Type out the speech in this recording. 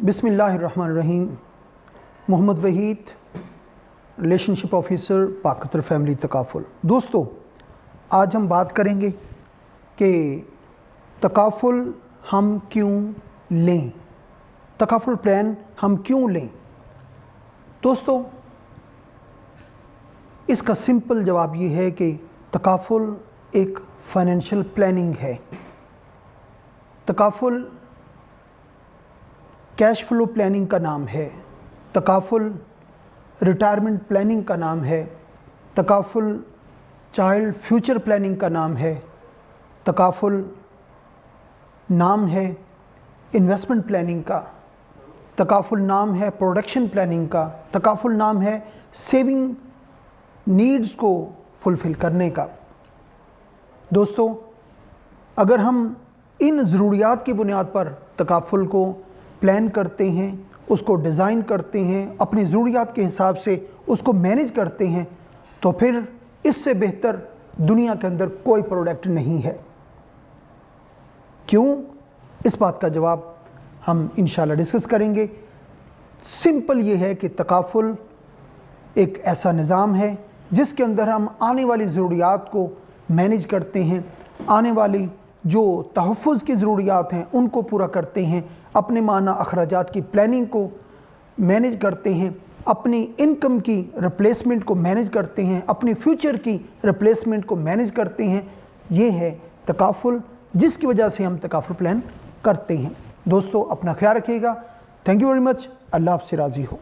बिस्मिल्लाहिर्रहमानिर्रहीम। Mohammad Waheed, relationship officer, पाक Qatar family takaful. दोस्तों, आज हम बात करेंगे कि तकाफुल हम क्यों लें, तकाफुल प्लान हम क्यों लें। दोस्तों, इसका सिंपल जवाब ये है कि तकाफुल एक फाइनेंशियल प्लानिंग है। तकाफुल कैश फ्लो प्लानिंग का नाम है, तकाफुल रिटायरमेंट प्लानिंग का नाम है, तकाफुल चाइल्ड फ्यूचर प्लानिंग का नाम है, तकाफुल नाम है इन्वेस्टमेंट प्लानिंग का, तकाफुल नाम है प्रोडक्शन प्लानिंग का, तकाफुल नाम है सेविंग नीड्स को फुलफ़िल करने का। दोस्तों, अगर हम इन ज़रूरियात की बुनियाद पर तकाफुल को प्लान करते हैं, उसको डिज़ाइन करते हैं, अपनी ज़रूरियात के हिसाब से उसको मैनेज करते हैं, तो फिर इससे बेहतर दुनिया के अंदर कोई प्रोडक्ट नहीं है। क्यों? इस बात का जवाब हम इंशाल्लाह डिस्कस करेंगे। सिंपल ये है कि तकाफुल एक ऐसा निज़ाम है जिसके अंदर हम आने वाली ज़रूरियात को मैनेज करते हैं, आने वाली जो तहफ़्फ़ुज़ की ज़रूरियात हैं उनको पूरा करते हैं, अपने माना अखराजात की प्लानिंग को मैनेज करते हैं, अपनी इनकम की रिप्लेसमेंट को मैनेज करते हैं, अपनी फ्यूचर की रिप्लेसमेंट को मैनेज करते हैं। ये है तकाफुल, जिसकी वजह से हम तकाफुल प्लान करते हैं। दोस्तों, अपना ख्याल रखिएगा। Thank you very much. अल्लाह आपसे राज़ी हो।